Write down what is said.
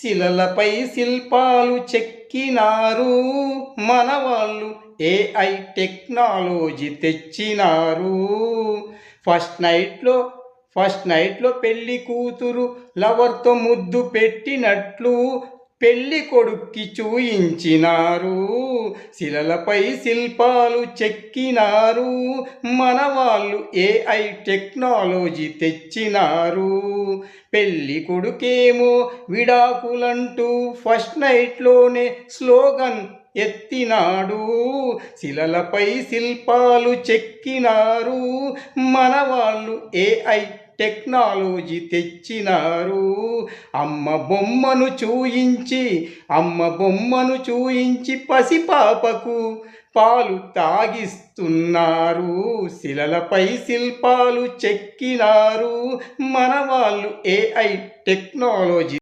శిలలపై శిల్పాలు చెక్కినారు మనవాళ్ళు, AI technology తెచ్చినారు. ఫస్ట్ నైట్లో పెళ్లి కూతురు లవర్తో ముద్దు పెట్టినట్లు పెళ్లి కొడుక్కి చూయించినారు. శిలలపై శిల్పాలు చెక్కినారు మనవాళ్ళు, ఏఐ టెక్నాలజీ తెచ్చినారు. పెళ్లి కొడుకేమో విడాకులంటూ ఫస్ట్ నైట్లోనే స్లోగన్ ఎత్తినాడు. శిలలపై శిల్పాలు చెక్కినారు మనవాళ్ళు, ఏఐ టెక్నాలజీ తెచ్చినారు. అమ్మ బొమ్మను చూయించి పసిపాపకు పాలు తాగిస్తున్నారు. శిలలపై శిల్పాలు చెక్కినారు మనవాళ్ళు, ఏఐ టెక్నాలజీ